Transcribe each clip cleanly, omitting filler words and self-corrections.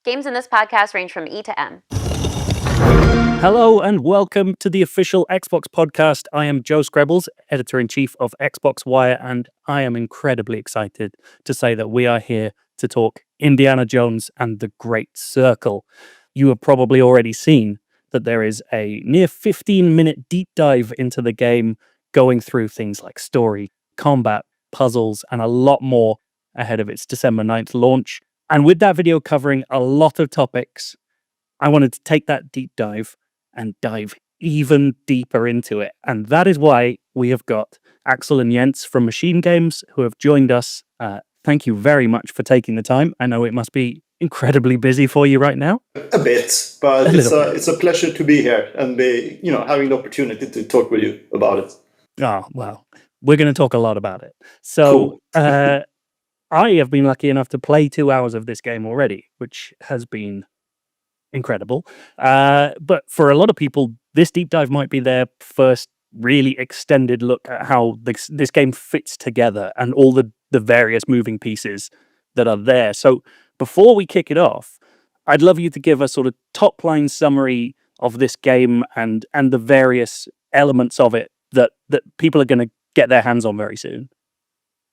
Games in this podcast range from E to M. Hello and welcome to the official Xbox podcast. I am Joe Screbbles, editor-in-chief of Xbox Wire, and I am incredibly excited to say that we are here to talk Indiana Jones and the Great Circle. You have probably already seen that there is a near 15-minute deep dive into the game, going through things like story, combat, puzzles, and a lot more ahead of its December 9th launch. And with that video covering a lot of topics, I wanted to take that deep dive and dive even deeper into it. And that is why we have got Axel and Jens from Machine Games who have joined us. Thank you very much for taking the time. I know it must be incredibly busy for you right now. A bit, but it's a pleasure to be here and be, having the opportunity to talk with you about it. Oh, well, we're going to talk a lot about it. So cool. I have been lucky enough to play 2 hours of this game already, which has been incredible. But for a lot of people, this deep dive might be their first really extended look at how this game fits together and all the various moving pieces that are there. So before we kick it off, I'd love you to give a sort of top line summary of this game and the various elements of it that people are going to get their hands on very soon.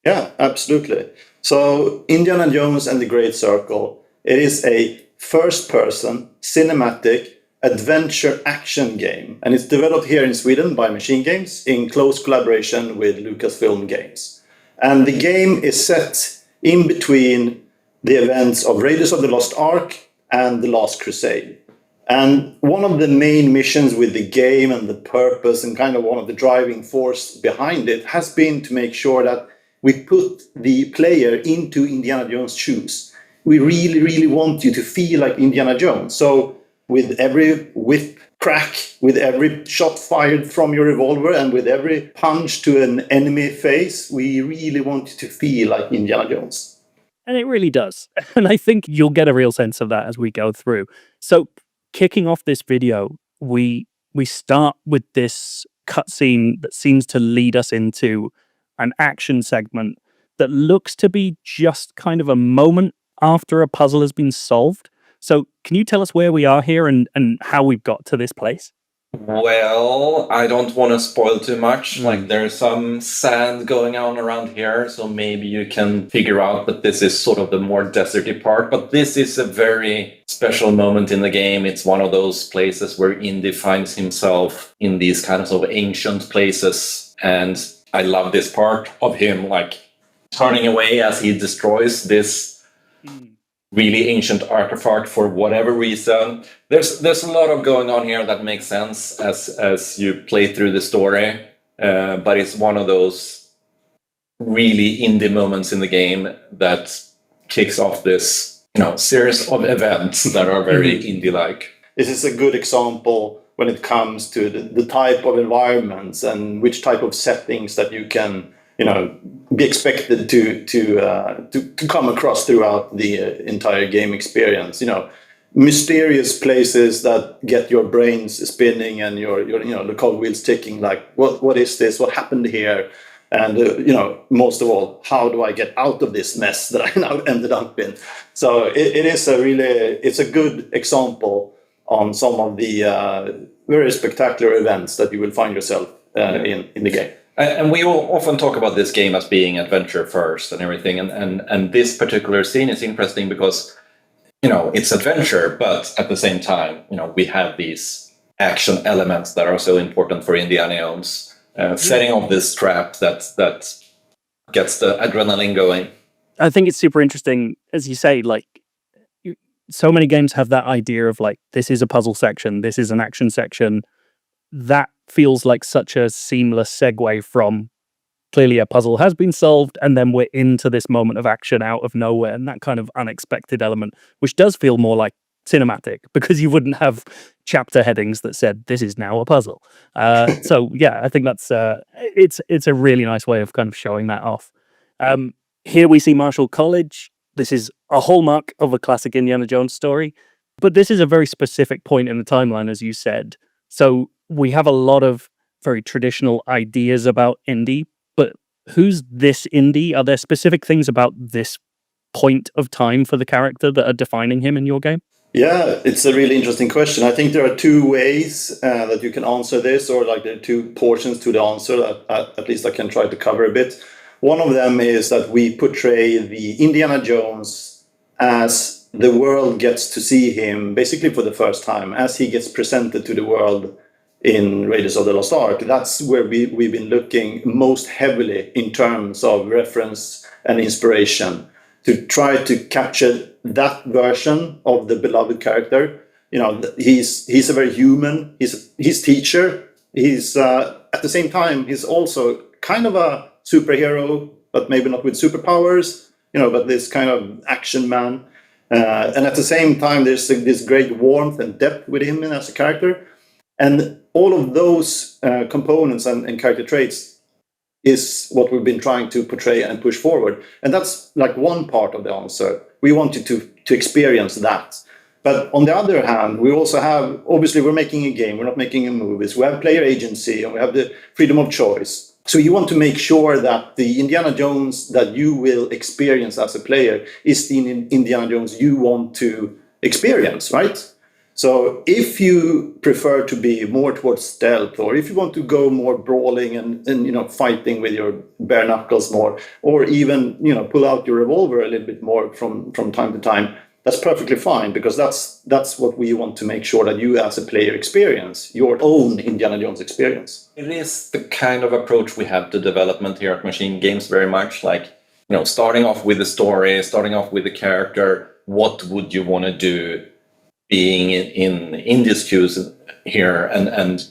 Yeah, absolutely. So Indiana Jones and the Great Circle, it is a first-person cinematic adventure action game, and it's developed here in Sweden by Machine Games in close collaboration with Lucasfilm Games. And the game is set in between the events of Raiders of the Lost Ark and The Last Crusade. And one of the main missions with the game and the purpose and kind of one of the driving force behind it has been to make sure that we put the player into Indiana Jones' shoes. We really, really want you to feel like Indiana Jones. So with every whip crack, with every shot fired from your revolver, and with every punch to an enemy face, we really want you to feel like Indiana Jones. And it really does. And I think you'll get a real sense of that as we go through. So kicking off this video, we start with this cutscene that seems to lead us into an action segment that looks to be just kind of a moment after a puzzle has been solved. So can you tell us where we are here and how we've got to this place? Well, I don't want to spoil too much. Like, there's some sand going on around here, so maybe you can figure out that this is sort of the more deserty part. But this is a very special moment in the game. It's one of those places where Indy finds himself in these kinds of ancient places. And I love this part of him, like, turning away as he destroys this really ancient artifact for whatever reason. There's a lot of going on here that makes sense as you play through the story, but it's one of those really indie moments in the game that kicks off this series of events that are very indie-like. This is a good example when it comes to the type of environments and which type of settings that you can be expected to come across throughout the entire game experience. Mysterious places that get your brains spinning and your the cogwheels ticking. Like, what is this? What happened here? And most of all, how do I get out of this mess that I now ended up in? So it is it's a good example on some of the very spectacular events that you will find yourself in the game. And we all often talk about this game as being adventure first and everything. And this particular scene is interesting because, it's adventure, but at the same time, we have these action elements that are so important for Indiana Jones. Setting up this trap that gets the adrenaline going. I think it's super interesting, as you say, like, so many games have that idea of like, this is a puzzle section, this is an action section. That feels like such a seamless segue from clearly a puzzle has been solved and then we're into this moment of action out of nowhere, and that kind of unexpected element, which does feel more like cinematic because you wouldn't have chapter headings that said this is now a puzzle. So yeah, I think that's it's a really nice way of kind of showing that off. Here we see Marshall College. This is a hallmark of a classic Indiana Jones story, but this is a very specific point in the timeline, as you said. So we have a lot of very traditional ideas about Indy, but who's this Indy? Are there specific things about this point of time for the character that are defining him in your game? Yeah, it's a really interesting question. I think there are two ways that you can answer this, or like there are two portions to the answer that at least I can try to cover a bit. One of them is that we portray the Indiana Jones as the world gets to see him basically for the first time, as he gets presented to the world in Raiders of the Lost Ark. That's where we've been looking most heavily in terms of reference and inspiration, to try to capture that version of the beloved character. He's a very human. He's teacher. He's at the same time he's also kind of a superhero, but maybe not with superpowers. But this kind of action man. And at the same time, there's this great warmth and depth with him as a character. And all of those components and character traits is what we've been trying to portray and push forward. And that's like one part of the answer. We wanted to experience that. But on the other hand, we also have, obviously we're making a game, we're not making a movie. So we have player agency and we have the freedom of choice. So you want to make sure that the Indiana Jones that you will experience as a player is the Indiana Jones you want to experience, right? So if you prefer to be more towards stealth, or if you want to go more brawling and fighting with your bare knuckles more, or even pull out your revolver a little bit more from time to time, that's perfectly fine, because that's what we want to make sure that you as a player experience, your own Indiana Jones experience. It is the kind of approach we have to development here at Machine Games, very much like, starting off with the story, starting off with the character. What would you want to do being in this queues here? And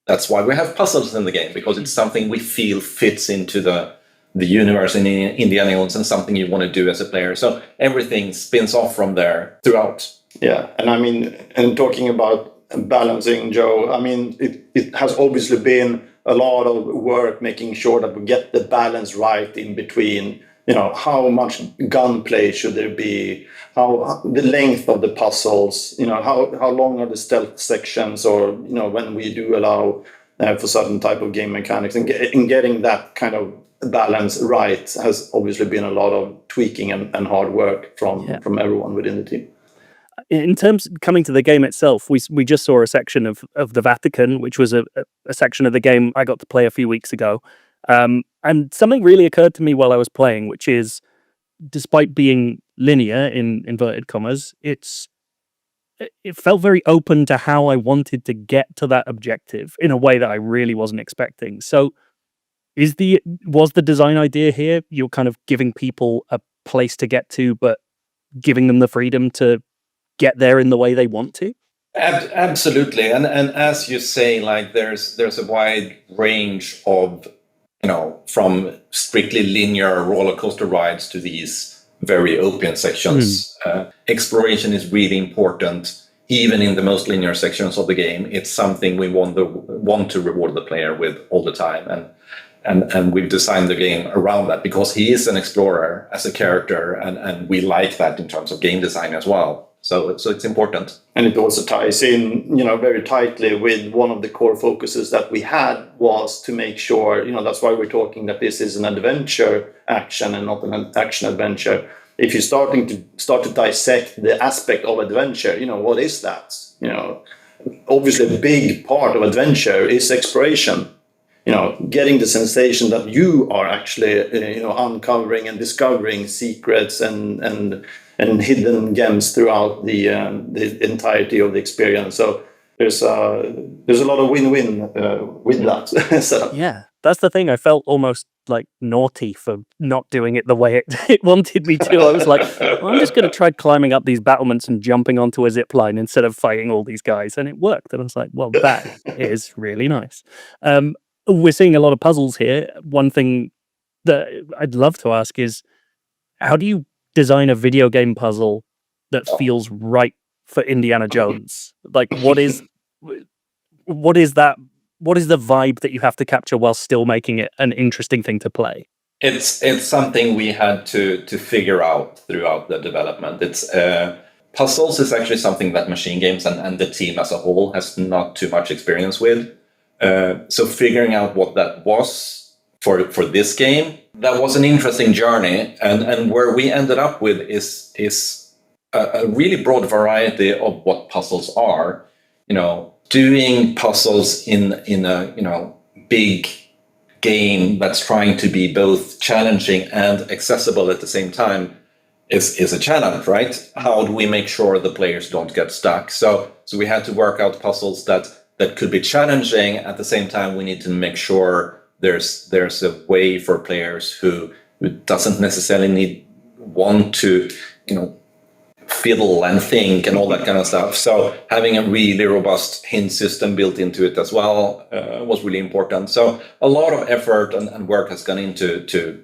that's why we have puzzles in the game, because it's something we feel fits into the universe in Indiana Jones and something you want to do as a player. So everything spins off from there throughout. Yeah, and talking about balancing, Joe, it has obviously been a lot of work making sure that we get the balance right in between, how much gunplay should there be, how the length of the puzzles, how long are the stealth sections, or, when we do allow for certain type of game mechanics, and getting that kind of balance right has obviously been a lot of tweaking and hard work from everyone within the team. In terms coming to the game itself, we just saw a section of the Vatican, which was a section of the game I got to play a few weeks ago. And something really occurred to me while I was playing, which is, despite being linear in inverted commas, it felt very open to how I wanted to get to that objective in a way that I really wasn't expecting. So was the design idea here, you're kind of giving people a place to get to, but giving them the freedom to get there in the way they want to? Absolutely. And as you say, like there's a wide range of, from strictly linear roller coaster rides to these very open sections. Exploration is really important, even in the most linear sections of the game. It's something we want to reward the player with all the time. And we've designed the game around that, because he is an explorer as a character, and we like that in terms of game design as well. So it's important. And it also ties in, very tightly with one of the core focuses that we had, was to make sure, that's why we're talking that this is an adventure action and not an action adventure. If you're starting to dissect the aspect of adventure, what is that? Obviously a big part of adventure is exploration. Getting the sensation that you are actually, uncovering and discovering secrets and hidden gems throughout the entirety of the experience. So there's a lot of win-win with that setup. Yeah, that's the thing. I felt almost like naughty for not doing it the way it wanted me to. I was like, well, I'm just going to try climbing up these battlements and jumping onto a zip line instead of fighting all these guys, and it worked. And I was like, well, that is really nice. We're seeing a lot of puzzles here. One thing that I'd love to ask is, how do you design a video game puzzle that feels right for Indiana Jones? Like, what is that? What is the vibe that you have to capture while still making it an interesting thing to play? It's something we had to figure out throughout the development. It's puzzles is actually something that Machine Games and the team as a whole has not too much experience with. So figuring out what that was for this game. That was an interesting journey, and where we ended up with is a really broad variety of what puzzles are. Doing puzzles in a big game that's trying to be both challenging and accessible at the same time is a challenge, right? How do we make sure the players don't get stuck? So we had to work out puzzles that could be challenging. At the same time, we need to make sure there's a way for players who doesn't necessarily want to, fiddle and think and all that kind of stuff. So having a really robust hint system built into it as well was really important. So a lot of effort and work has gone into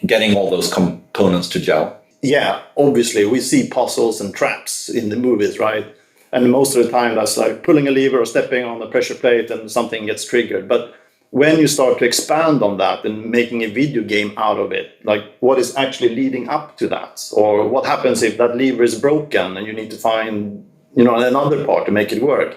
getting all those components to gel. Yeah, obviously we see puzzles and traps in the movies, right? And most of the time that's like pulling a lever or stepping on a pressure plate and something gets triggered. But when you start to expand on that and making a video game out of it, like what is actually leading up to that? Or what happens if that lever is broken and you need to find, another part to make it work?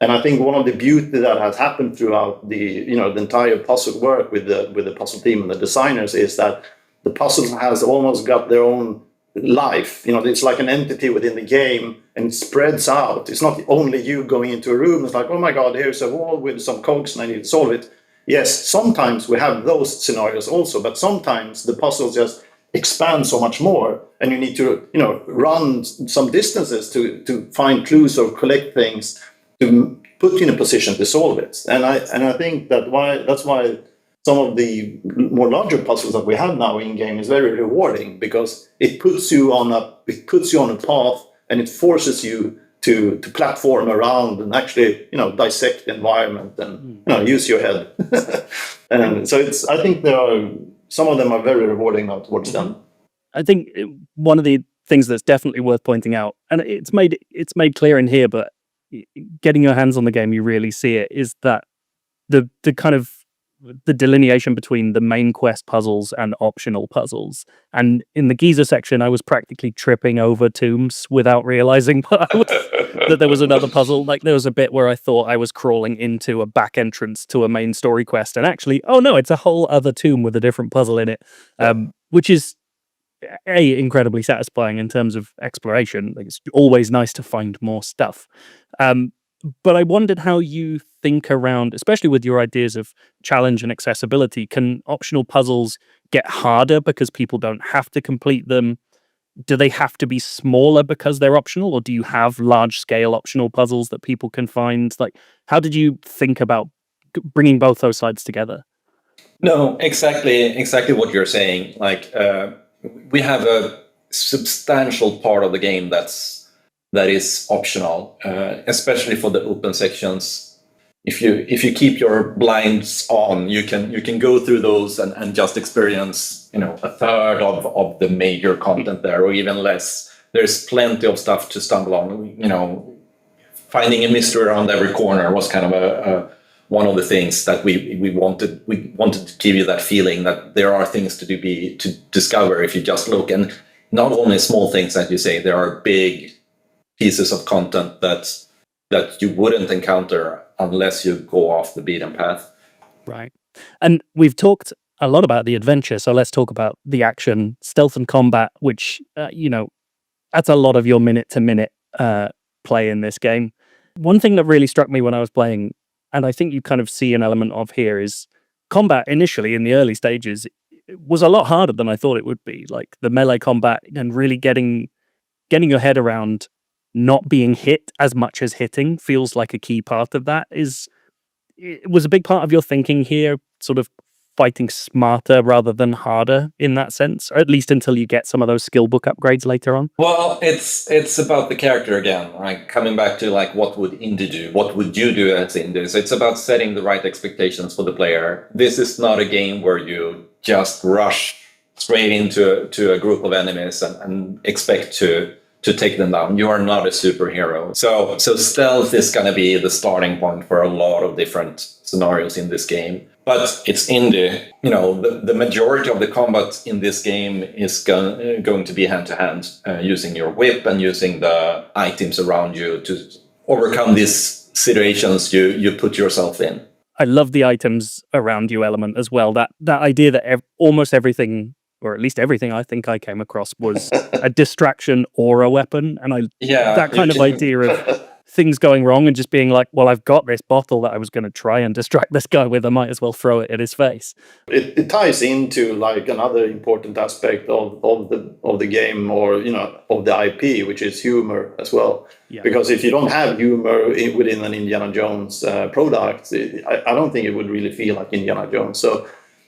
And I think one of the beauty that has happened throughout the entire puzzle work with the puzzle team and the designers is that the puzzle has almost got their own life. It's like an entity within the game, and it spreads out. It's not only you going into a room. It's like, oh my God, here's a wall with some cogs and I need to solve it. Yes, sometimes we have those scenarios also, but sometimes the puzzle just expands so much more, and you need to, run some distances to find clues or collect things to put you in a position to solve it. And I think that's why some of the more larger puzzles that we have now in game is very rewarding, because it puts you on a path, and it forces you to platform around and actually dissect the environment and use your head. And so I think some of them are very rewarding now towards them. I think one of the things that's definitely worth pointing out, and it's made clear in here, but getting your hands on the game, you really see it, is that the kind of the delineation between the main quest puzzles and optional puzzles. And in the Giza section, I was practically tripping over tombs without realizing that there was another puzzle. Like there was a bit where I thought I was crawling into a back entrance to a main story quest, and actually, oh no, it's a whole other tomb with a different puzzle in it, which is incredibly satisfying in terms of exploration. Like it's always nice to find more stuff. But I wondered how you think around, especially with your ideas of challenge and accessibility, can optional puzzles get harder because people don't have to complete them? Do they have to be smaller because they're optional, or do you have large-scale optional puzzles that people can find? Like, how did you think about bringing both those sides together? No, exactly what you're saying. Like, we have a substantial part of the game that is optional, especially for the open sections. If you keep your blinds on, you can go through those and just experience a third of the major content there, or even less. There's plenty of stuff to stumble on. Finding a mystery around every corner was kind of one of the things that we wanted. We wanted to give you that feeling that there are things to discover if you just look, and not only small things, as you say. There are big pieces of content that you wouldn't encounter unless you go off the beaten path. Right. And we've talked a lot about the adventure, so let's talk about the action, stealth and combat, which, that's a lot of your minute-to-minute play in this game. One thing that really struck me when I was playing, and I think you kind of see an element of here, is combat initially in the early stages was a lot harder than I thought it would be. Like the melee combat and really getting your head around not being hit as much as hitting feels like a key part of that. It was a big part of your thinking here, sort of fighting smarter rather than harder in that sense, or at least until you get some of those skill book upgrades later on? Well, it's about the character again, right? Coming back to like, what would Indy do? What would you do as Indy? So it's about setting the right expectations for the player. This is not a game where you just rush straight into a group of enemies and expect to take them down. You are not a superhero. So stealth is going to be the starting point for a lot of different scenarios in this game. But it's indie. The majority of the combat in this game is going to be hand-to-hand, using your whip and using the items around you to overcome these situations you put yourself in. I love the items around you element as well. That idea that almost everything, or at least everything I think I came across, was a distraction or a weapon. And that kind of idea of things going wrong and just being like, well, I've got this bottle that I was going to try and distract this guy with. I might as well throw it at his face. It ties into like another important aspect of the game, or of the IP, which is humor as well. Yeah. Because if you don't have humor within an Indiana Jones product, I don't think it would really feel like Indiana Jones. So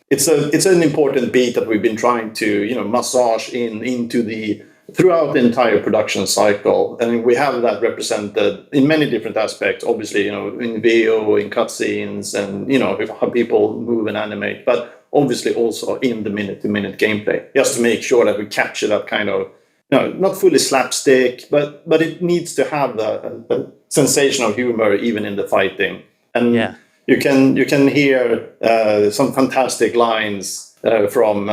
it's an important beat that we've been trying to massage into throughout the entire production cycle, and we have that represented in many different aspects. Obviously, in VO, in cutscenes, and how people move and animate, but obviously also in the minute-to-minute gameplay, just to make sure that we capture that kind of not fully slapstick, but it needs to have the sensation of humor even in the fighting. And you can hear some fantastic lines from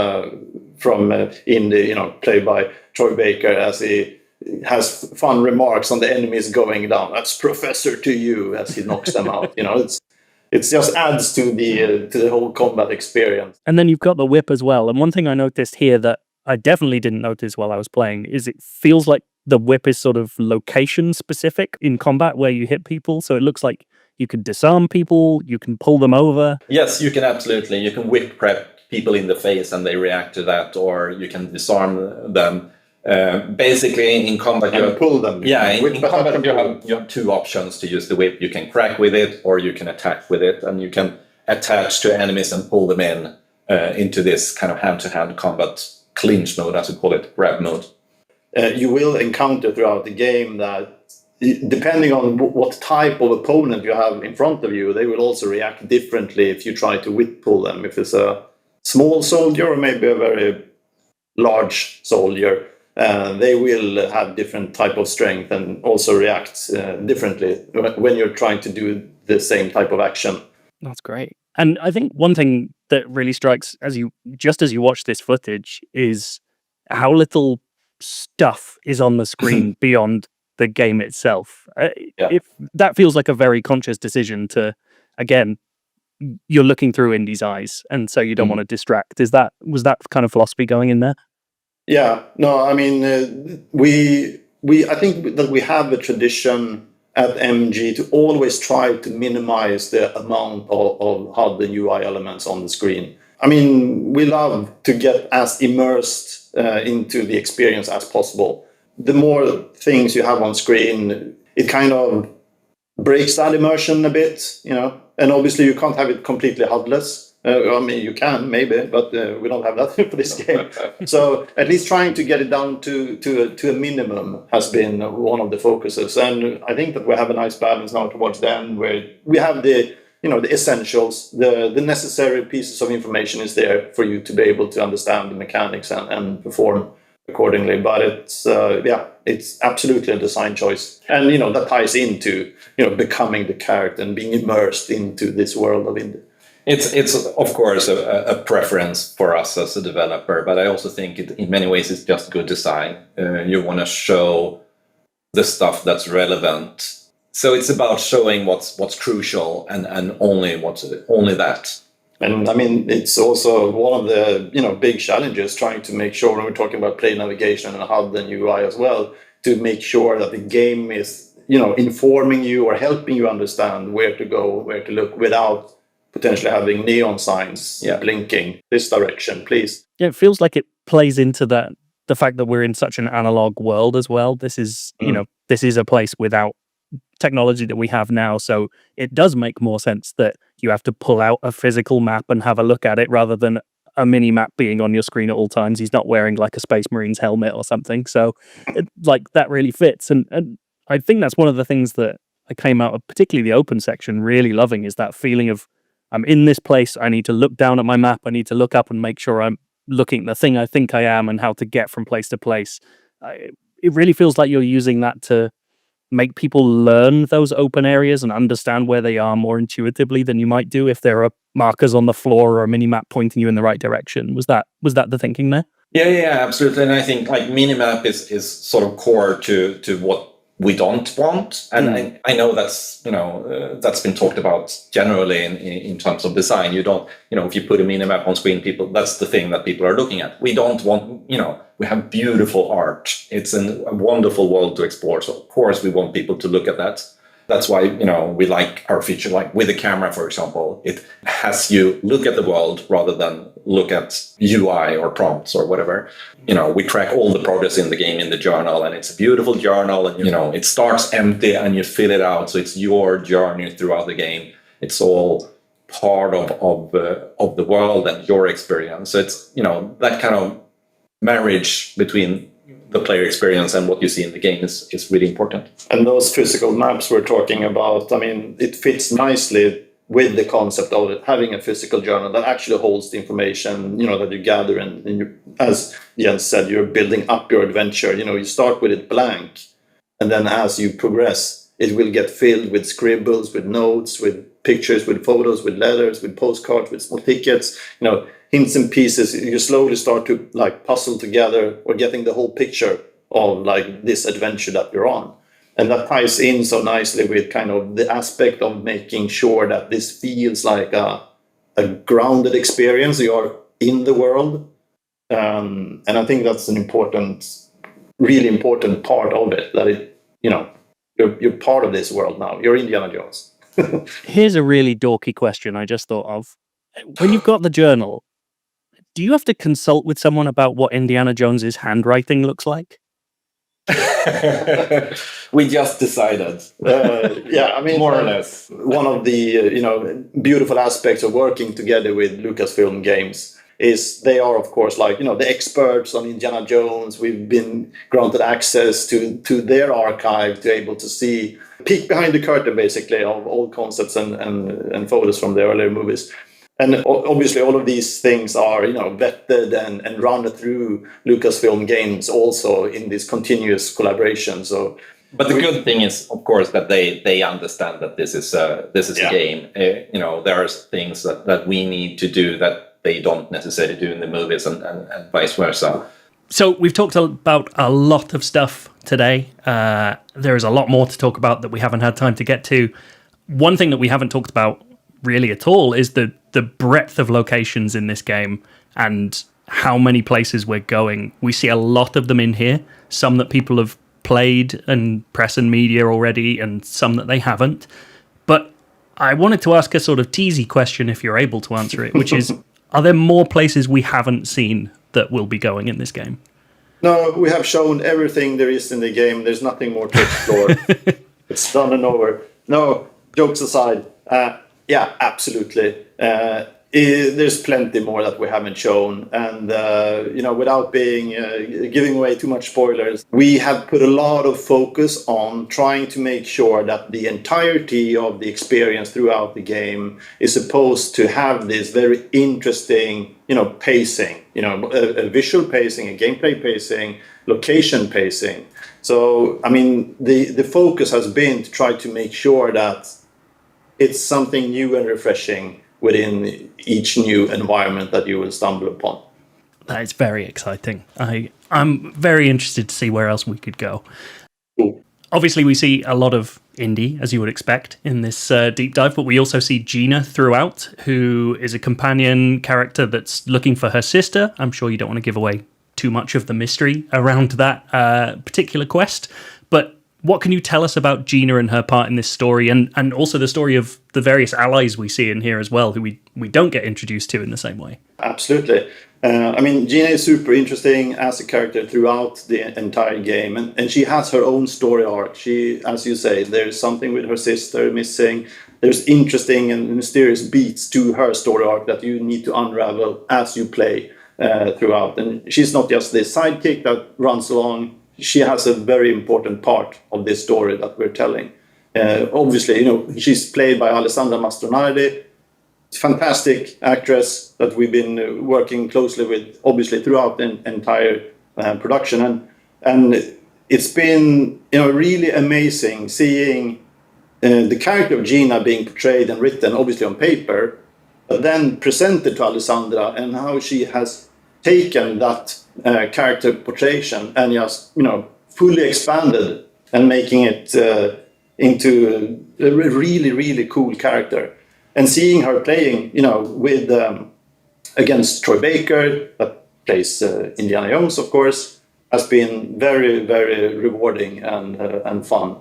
Indy, played by Troy Baker, as he has fun remarks on the enemies going down. That's Professor to you, as he knocks them out. It just adds to the whole combat experience. And then you've got the whip as well. And one thing I noticed here that I definitely didn't notice while I was playing is it feels like the whip is sort of location specific in combat where you hit people. So it looks like you can disarm people, you can pull them over. Yes, you can absolutely. You can whip prep people in the face and they react to that, or you can disarm them. Basically, in combat, you pull them. Yeah, in combat, you have two options to use the whip. You can crack with it, or you can attack with it, and you can attach to enemies and pull them into this kind of hand-to-hand combat clinch mode, as we call it, grab mode. You will encounter throughout the game that, depending on what type of opponent you have in front of you, they will also react differently if you try to whip pull them. If it's a small soldier or maybe a very large soldier, they will have different type of strength and also react differently when you're trying to do the same type of action. That's great. And I think one thing that really strikes as you watch this footage is how little stuff is on the screen beyond the game itself. If that feels like a very conscious decision to, again, you're looking through Indy's eyes, and so you don't want to distract. Was that kind of philosophy going in there? Yeah, no, I mean, I think that we have a tradition at MG to always try to minimize the amount of HUD and UI elements on the screen. I mean, we love to get as immersed into the experience as possible. The more things you have on screen, it kind of breaks that immersion a bit, and obviously you can't have it completely HUDless. I mean, you can maybe, but we don't have that for this game. So at least trying to get it down to a minimum has been one of the focuses. And I think that we have a nice balance now towards the end, where we have the essentials, the necessary pieces of information is there for you to be able to understand the mechanics and perform accordingly. But it's absolutely a design choice, and that ties into becoming the character and being immersed into this world of Indy. It's of course a preference for us as a developer, but I also think in many ways it's just good design. You want to show the stuff that's relevant, so it's about showing what's crucial and only that. And I mean, it's also one of the big challenges, trying to make sure, when we're talking about play navigation and HUD and UI as well, to make sure that the game is informing you or helping you understand where to go, where to look, without potentially having neon signs blinking this direction, please. Yeah, it feels like it plays into the fact that we're in such an analog world as well. This is this is a place without technology that we have now, so it does make more sense that you have to pull out a physical map and have a look at it rather than a mini map being on your screen at all times. He's not wearing like a Space Marine's helmet or something, so that really fits. And I think that's one of the things that I came out of, particularly the open section, really loving, is that feeling of, I'm in this place, I need to look down at my map, I need to look up and make sure I'm looking at the thing I think I am and how to get from place to place. It really feels like you're using that to make people learn those open areas and understand where they are more intuitively than you might do if there are markers on the floor or a mini-map pointing you in the right direction. Was that the thinking there? Yeah, absolutely. And I think like minimap is sort of core to what we don't want. And I know that's, that's been talked about generally in terms of design. You don't, if you put a minimap on screen, that's the thing that people are looking at. We don't want, we have beautiful art. It's a wonderful world to explore. So of course we want people to look at that. That's why, we like our feature, like with the camera, for example, it has you look at the world rather than look at UI or prompts or whatever. We track all the progress in the game in the journal, and it's a beautiful journal, and, it starts empty and you fill it out. So it's your journey throughout the game. It's all part of the world and your experience. So it's, that kind of marriage between the player experience and what you see in the game is really important. And those physical maps we're talking about, I mean, it fits nicely with the concept of having a physical journal that actually holds the information, that you gather. And you, as Jens said, you're building up your adventure. You start with it blank. And then as you progress, it will get filled with scribbles, with notes, with pictures, with photos, with letters, with postcards, with small tickets, hints and pieces. You slowly start to puzzle together or getting the whole picture of this adventure that you're on. And that ties in so nicely with kind of the aspect of making sure that this feels like a grounded experience. You are in the world. And I think that's an really important part of it, that it, you're part of this world now. You're Indiana Jones. Here's a really dorky question I just thought of. When you've got the journal, do you have to consult with someone about what Indiana Jones's handwriting looks like? We just decided. More or less. One of the beautiful aspects of working together with Lucasfilm Games is they are, of course, the experts on Indiana Jones. We've been granted access to their archive to able to see, peek behind the curtain, basically, of old concepts and photos from the earlier movies. And obviously all of these things are, vetted and run through Lucasfilm Games also in this continuous collaboration. So, but the good thing is, of course, that they understand that this is a game. There are things that we need to do that they don't necessarily do in the movies, and vice versa. So we've talked about a lot of stuff today. There is a lot more to talk about that we haven't had time to get to. One thing that we haven't talked about really at all is the breadth of locations in this game and how many places we're going. We see a lot of them in here, some that people have played and press and media already, and some that they haven't. But I wanted to ask a sort of teasy question, if you're able to answer it, which is, are there more places we haven't seen that will be going in this game? No, we have shown everything there is in the game. There's nothing more to explore. It's done and over. No, jokes aside, yeah, absolutely. There's plenty more that we haven't shown, and without giving away too much spoilers, we have put a lot of focus on trying to make sure that the entirety of the experience throughout the game is supposed to have this very interesting, pacing, a visual pacing, a gameplay pacing, location pacing. So, I mean, the focus has been to try to make sure that it's something new and refreshing within each new environment that you will stumble upon. That is very exciting. I'm very interested to see where else we could go. Cool. Obviously, we see a lot of Indy, as you would expect, in this deep dive, but we also see Gina throughout, who is a companion character that's looking for her sister. I'm sure you don't want to give away too much of the mystery around that particular quest, but what can you tell us about Gina and her part in this story, and also the story of the various allies we see in here as well, who we don't get introduced to in the same way? Absolutely. Gina is super interesting as a character throughout the entire game, and she has her own story arc. She, as you say, there's something with her sister missing. There's interesting and mysterious beats to her story arc that you need to unravel as you play throughout. And she's not just the sidekick that runs along. She has a very important part of this story that we're telling. Obviously, she's played by Alessandra Mastronardi, fantastic actress that we've been working closely with, obviously, throughout the entire production. And it's been really amazing seeing the character of Gina being portrayed and written, obviously on paper, but then presented to Alessandra, and how she has taken that character portrayal and just fully expanded and making it into a really, really cool character. And seeing her playing, with against Troy Baker, that plays Indiana Jones, of course, has been very, very rewarding and fun.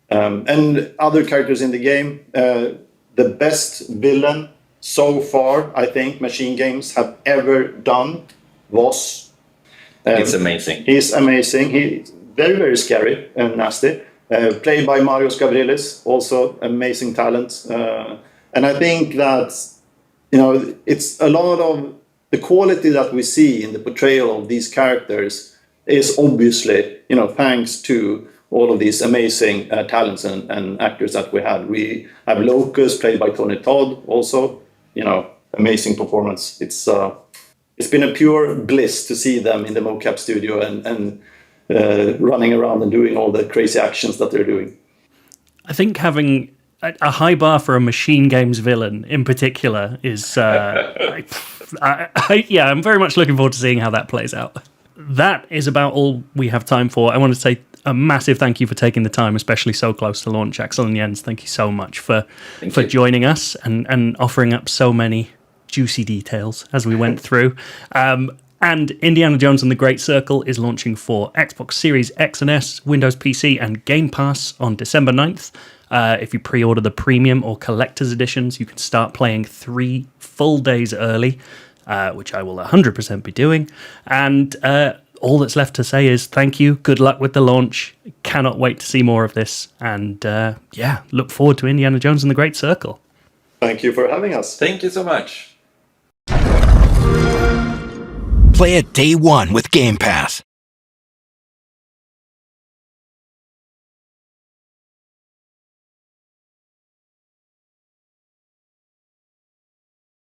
And other characters in the game, the best villain so far, I think, Machine Games have ever done was... It's amazing. He's amazing. He's very, very scary and nasty. Played by Marios Gavrilis, also amazing talent. And I think that, it's a lot of the quality that we see in the portrayal of these characters is obviously, thanks to all of these amazing talents and actors that we had. We have Locus, played by Tony Todd, also, amazing performance. It's been a pure bliss to see them in the mocap studio and running around and doing all the crazy actions that they're doing. I think having a high bar for a Machine Games villain in particular is... I'm very much looking forward to seeing how that plays out. That is about all we have time for. I want to say a massive thank you for taking the time, especially so close to launch. Axel and Jens, thank you so much for joining us and offering up so many juicy details as we went through. And Indiana Jones and the Great Circle is launching for Xbox Series X and S, Windows PC, and Game Pass on December 9th. If you pre-order the premium or collector's editions, you can start playing 3 full days early, which I will 100% be doing. And all that's left to say is thank you, good luck with the launch. Cannot wait to see more of this. And look forward to Indiana Jones and the Great Circle. Thank you for having us. Thank you so much. Play it day one with Game Pass.